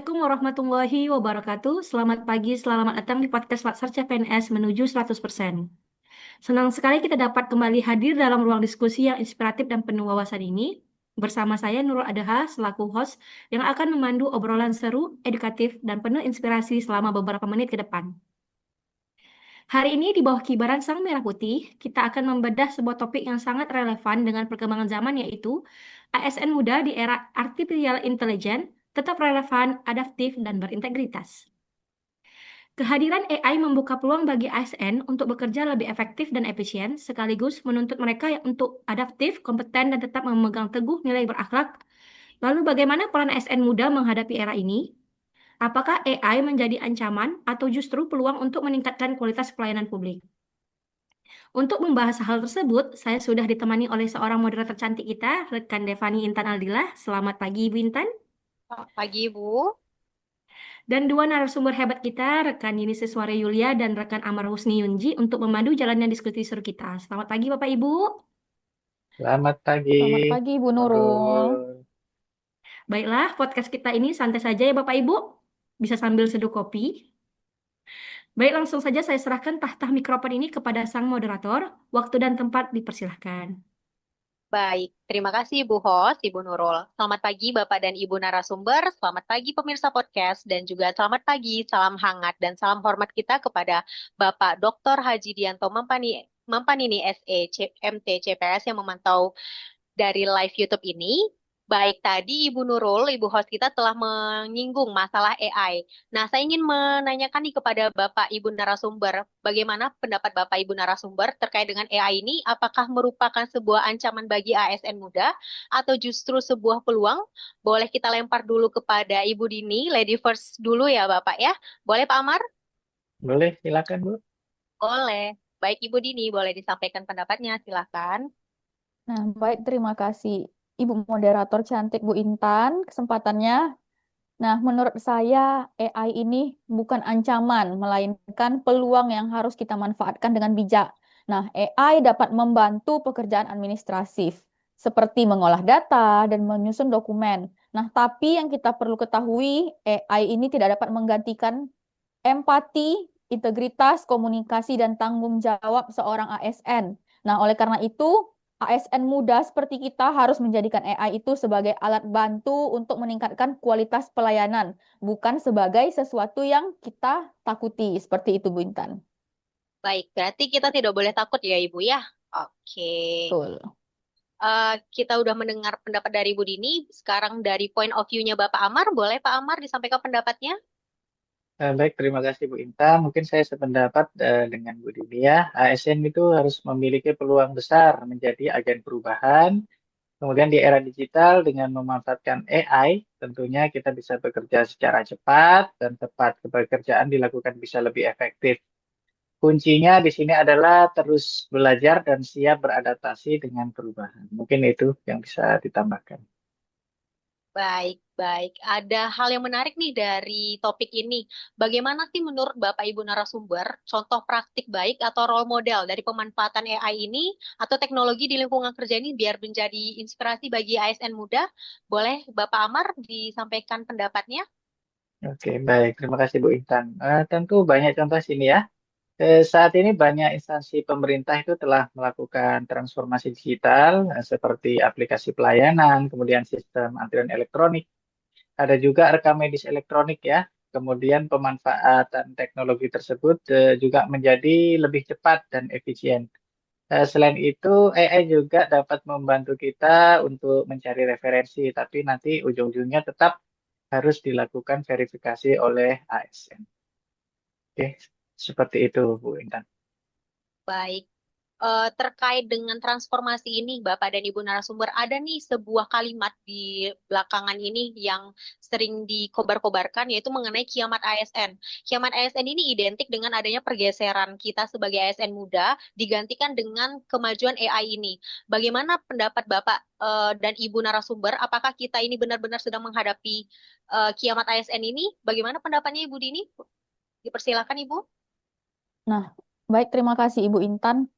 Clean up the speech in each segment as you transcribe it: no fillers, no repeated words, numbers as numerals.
Assalamualaikum warahmatullahi wabarakatuh. Selamat pagi, selamat datang di podcast Latsar CPNS menuju 100%. Senang sekali kita dapat kembali hadir dalam ruang diskusi yang inspiratif dan penuh wawasan ini. Bersama saya Nurul Adaha selaku host yang akan memandu obrolan seru, edukatif, dan penuh inspirasi selama beberapa menit ke depan. Hari ini di bawah kibaran Sang Merah Putih, kita akan membedah sebuah topik yang sangat relevan dengan perkembangan zaman yaitu ASN muda di era Artificial Intelligence tetap relevan, adaptif, dan berintegritas. Kehadiran AI membuka peluang bagi ASN untuk bekerja lebih efektif dan efisien, sekaligus menuntut mereka untuk adaptif, kompeten, dan tetap memegang teguh nilai berakhlak. Lalu bagaimana peran ASN muda menghadapi era ini? Apakah AI menjadi ancaman atau justru peluang untuk meningkatkan kualitas pelayanan publik? Untuk membahas hal tersebut, saya sudah ditemani oleh seorang moderator cantik kita, rekan Devani Intan Aldila. Selamat pagi, Ibu Intan. Selamat pagi, Bu. Dan dua narasumber hebat kita, rekan Yunise Suare Yulia dan rekan Amar Husni Yunji untuk memandu jalannya diskusi seru kita. Selamat pagi, Bapak Ibu. Selamat pagi, Selamat pagi, Bu Nurul. Nurul. Baiklah, podcast kita ini santai saja ya, Bapak Ibu. Bisa sambil seduh kopi. Baik, langsung saja saya serahkan tahtah mikrofon ini kepada sang moderator. Waktu dan tempat dipersilahkan. Baik, terima kasih Bu Host, Ibu Nurul. Selamat pagi Bapak dan Ibu narasumber, selamat pagi pemirsa podcast, dan juga selamat pagi, salam hangat dan salam hormat kita kepada Bapak Dr. Haji Dianto Mampanini SE MT CPS yang memantau dari live YouTube ini. Baik, tadi Ibu Nurul, Ibu host kita telah menyinggung masalah AI. Nah, saya ingin menanyakan nih kepada Bapak Ibu narasumber, bagaimana pendapat Bapak Ibu narasumber terkait dengan AI ini? Apakah merupakan sebuah ancaman bagi ASN muda atau justru sebuah peluang? Boleh kita lempar dulu kepada Ibu Dini, lady first dulu ya Bapak ya. Boleh Pak Amar? Boleh, silakan Bu. Boleh. Baik Ibu Dini, boleh disampaikan pendapatnya, silakan. Nah, baik, terima kasih Ibu moderator cantik Bu Intan kesempatannya. Nah, menurut saya AI ini bukan ancaman, melainkan peluang yang harus kita manfaatkan dengan bijak. Nah, AI dapat membantu pekerjaan administratif, seperti mengolah data dan menyusun dokumen. Nah, tapi yang kita perlu ketahui, AI ini tidak dapat menggantikan empati, integritas, komunikasi, dan tanggung jawab seorang ASN. Nah, oleh karena itu, ASN muda seperti kita harus menjadikan AI itu sebagai alat bantu untuk meningkatkan kualitas pelayanan, bukan sebagai sesuatu yang kita takuti. Seperti itu, Bu Intan. Baik, berarti kita tidak boleh takut ya Ibu ya. Oke. Betul. Kita udah mendengar pendapat dari Bu Dini. Sekarang dari point of view-nya Bapak Amar, boleh Pak Amar disampaikan pendapatnya? Baik, terima kasih Bu Intan. Mungkin saya sependapat dengan Bu Dini ya. ASN itu harus memiliki peluang besar menjadi agen perubahan. Kemudian di era digital dengan memanfaatkan AI, tentunya kita bisa bekerja secara cepat dan tepat. Pekerjaan dilakukan bisa lebih efektif. Kuncinya di sini adalah terus belajar dan siap beradaptasi dengan perubahan. Mungkin itu yang bisa ditambahkan. Baik, baik. Ada hal yang menarik nih dari topik ini. Bagaimana sih menurut Bapak Ibu narasumber contoh praktik baik atau role model dari pemanfaatan AI ini atau teknologi di lingkungan kerja ini biar menjadi inspirasi bagi ASN muda? Boleh Bapak Amar disampaikan pendapatnya? Oke, baik. Terima kasih Bu Intan. Tentu banyak contoh sini ya. Saat ini banyak instansi pemerintah itu telah melakukan transformasi digital seperti aplikasi pelayanan, kemudian sistem antrian elektronik, ada juga rekam medis elektronik ya. Kemudian pemanfaatan teknologi tersebut juga menjadi lebih cepat dan efisien. Selain itu, AI juga dapat membantu kita untuk mencari referensi, tapi nanti ujung-ujungnya tetap harus dilakukan verifikasi oleh ASN. Oke, seperti itu Bu Intan. Baik. Terkait dengan transformasi ini, Bapak dan Ibu narasumber, ada nih sebuah kalimat di belakangan ini yang sering dikobar-kobarkan, yaitu mengenai kiamat ASN. Kiamat ASN ini identik dengan adanya pergeseran kita sebagai ASN muda, digantikan dengan kemajuan AI ini. Bagaimana pendapat Bapak dan Ibu narasumber? Apakah kita ini benar-benar sedang menghadapi kiamat ASN ini? Bagaimana pendapatnya Ibu Dini? Dipersilakan Ibu. Nah, baik, terima kasih Ibu Intan.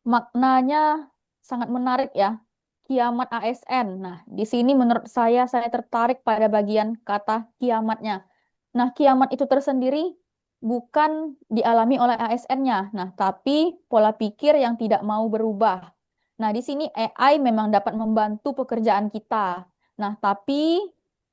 Maknanya sangat menarik ya. kiamat ASN. Nah, di sini menurut saya tertarik pada bagian kata kiamatnya. Nah, kiamat itu tersendiri bukan dialami oleh ASN-nya. Nah, tapi pola pikir yang tidak mau berubah. Nah, di sini AI memang dapat membantu pekerjaan kita. Nah, tapi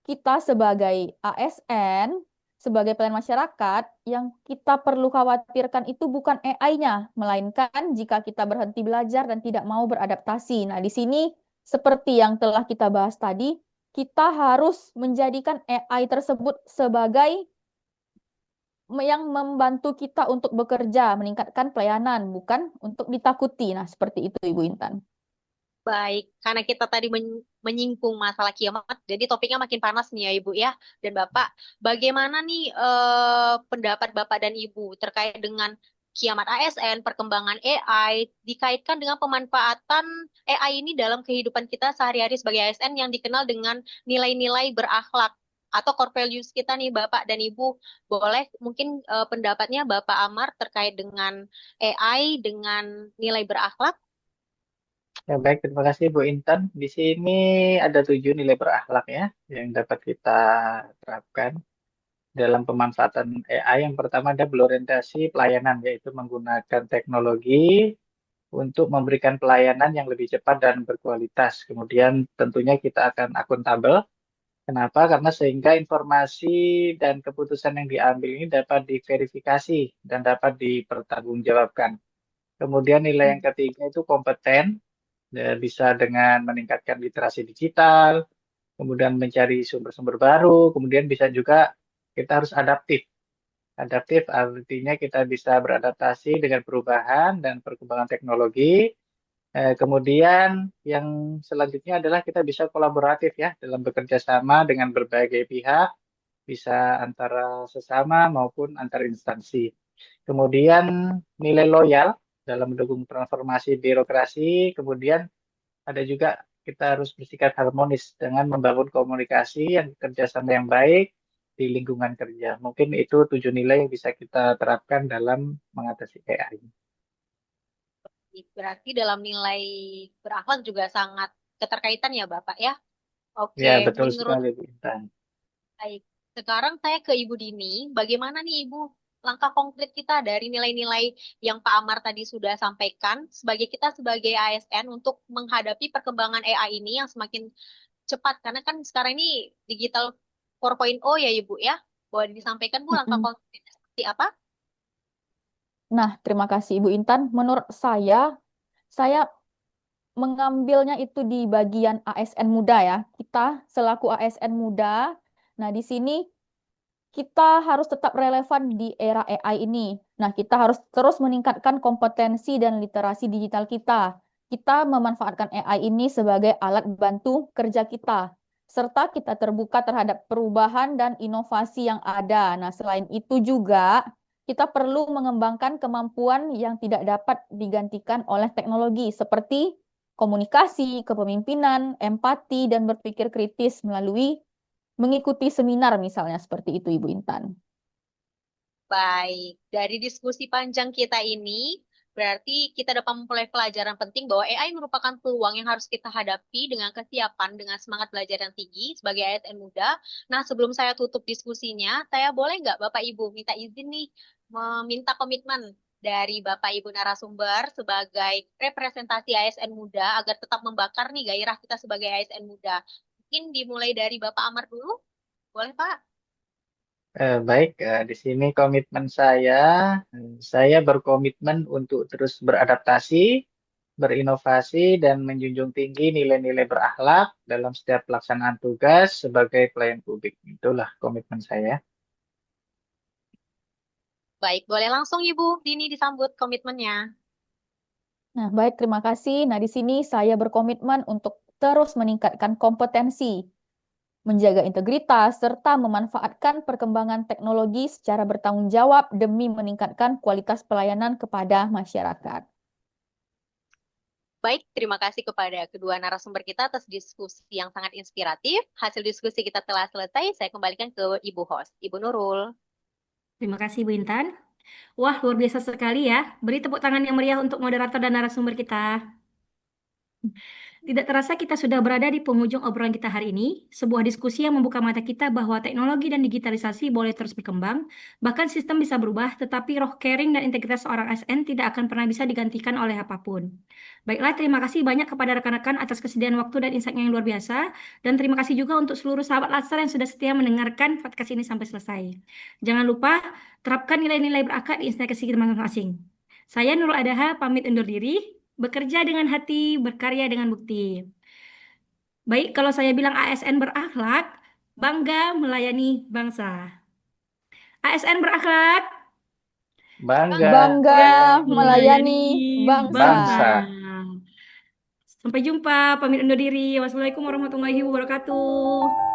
kita sebagai ASN, sebagai pelayan masyarakat, yang kita perlu khawatirkan itu bukan AI-nya, melainkan jika kita berhenti belajar dan tidak mau beradaptasi. Nah, di sini seperti yang telah kita bahas tadi, kita harus menjadikan AI tersebut sebagai yang membantu kita untuk bekerja, meningkatkan pelayanan, bukan untuk ditakuti. Nah, seperti itu, Ibu Intan. Baik, karena kita tadi menyinggung masalah kiamat, jadi topiknya makin panas nih ya Ibu ya dan Bapak. Bagaimana nih pendapat Bapak dan Ibu terkait dengan kiamat ASN, perkembangan AI, dikaitkan dengan pemanfaatan AI ini dalam kehidupan kita sehari-hari sebagai ASN yang dikenal dengan nilai-nilai berakhlak atau core values kita nih Bapak dan Ibu. Boleh mungkin pendapatnya Bapak Amar terkait dengan AI dengan nilai berakhlak? Ya, baik, terima kasih Bu Intan. Di sini ada 7 nilai berakhlak ya yang dapat kita terapkan dalam pemanfaatan AI. Yang pertama ada berorientasi pelayanan, yaitu menggunakan teknologi untuk memberikan pelayanan yang lebih cepat dan berkualitas. Kemudian tentunya kita akan akuntabel. Kenapa? Karena sehingga informasi dan keputusan yang diambil ini dapat diverifikasi dan dapat dipertanggungjawabkan. Kemudian nilai yang ketiga itu kompeten, ya, bisa dengan meningkatkan literasi digital, kemudian mencari sumber-sumber baru, kemudian bisa juga kita harus adaptif. Adaptif artinya kita bisa beradaptasi dengan perubahan dan perkembangan teknologi. Kemudian yang selanjutnya adalah kita bisa kolaboratif ya dalam bekerja sama dengan berbagai pihak, bisa antara sesama maupun antar instansi. Kemudian nilai loyal dalam mendukung transformasi birokrasi, kemudian ada juga kita harus bersikap harmonis dengan membangun komunikasi yang kerjasama yang baik di lingkungan kerja. Mungkin itu 7 nilai yang bisa kita terapkan dalam mengatasi AI. Berarti dalam nilai berakhlak juga sangat keterkaitan ya Bapak ya. Oke, Ya, betul menurut sekali, Bu Intan. baik. Sekarang saya ke Ibu Dini, bagaimana nih Ibu langkah konkret kita dari nilai-nilai yang Pak Amar tadi sudah sampaikan sebagai kita sebagai ASN untuk menghadapi perkembangan AI ini yang semakin cepat karena kan sekarang ini digital 4.0 ya Ibu ya. Boleh disampaikan Bu langkah Mm-mm. konkretnya seperti apa? Nah, terima kasih Ibu Intan. Menurut saya mengambilnya itu di bagian ASN muda ya. Kita selaku ASN muda, nah di sini kita harus tetap relevan di era AI ini. Nah, kita harus terus meningkatkan kompetensi dan literasi digital kita. Kita memanfaatkan AI ini sebagai alat bantu kerja kita, serta kita terbuka terhadap perubahan dan inovasi yang ada. Nah, selain itu juga kita perlu mengembangkan kemampuan yang tidak dapat digantikan oleh teknologi, seperti komunikasi, kepemimpinan, empati, dan berpikir kritis melalui mengikuti seminar misalnya seperti itu Ibu Intan. Baik, dari diskusi panjang kita ini, berarti kita dapat memperoleh pelajaran penting bahwa AI merupakan peluang yang harus kita hadapi dengan kesiapan, dengan semangat belajar yang tinggi sebagai ASN muda. Nah, sebelum saya tutup diskusinya, saya boleh nggak Bapak Ibu minta izin nih, meminta komitmen dari Bapak Ibu narasumber sebagai representasi ASN muda agar tetap membakar nih gairah kita sebagai ASN muda. Mungkin dimulai dari Bapak Amar dulu, boleh Pak? Baik, di sini komitmen saya berkomitmen untuk terus beradaptasi, berinovasi, dan menjunjung tinggi nilai-nilai berakhlak dalam setiap pelaksanaan tugas sebagai pelayan publik. Itulah komitmen saya. Baik, boleh langsung Ibu Dini disambut komitmennya. Nah, baik, terima kasih. Nah, di sini saya berkomitmen untuk terus meningkatkan kompetensi, menjaga integritas, serta memanfaatkan perkembangan teknologi secara bertanggung jawab demi meningkatkan kualitas pelayanan kepada masyarakat. Baik, terima kasih kepada kedua narasumber kita atas diskusi yang sangat inspiratif. Hasil diskusi kita telah selesai. Saya kembalikan ke Ibu host, Ibu Nurul. Terima kasih, Bu Intan. Wah, luar biasa sekali ya. Beri tepuk tangan yang meriah untuk moderator dan narasumber kita. Tidak terasa kita sudah berada di penghujung obrolan kita hari ini, sebuah diskusi yang membuka mata kita bahwa teknologi dan digitalisasi boleh terus berkembang, bahkan sistem bisa berubah, tetapi roh caring dan integritas seorang ASN tidak akan pernah bisa digantikan oleh apapun. Baiklah, terima kasih banyak kepada rekan-rekan atas kesediaan waktu dan insight-nya yang luar biasa, dan terima kasih juga untuk seluruh sahabat Latsar yang sudah setia mendengarkan podcast ini sampai selesai. Jangan lupa, terapkan nilai-nilai berakar di instalasi kita masing-masing. Saya Nurul Adaha, pamit undur diri. Bekerja dengan hati, berkarya dengan bukti. Baik, kalau saya bilang ASN berakhlak, bangga melayani bangsa. ASN berakhlak, Bangga Bangga melayani melayani melayani bangsa. bangsa. bangsa. Sampai jumpa, pamit undur diri. Wassalamualaikum warahmatullahi wabarakatuh.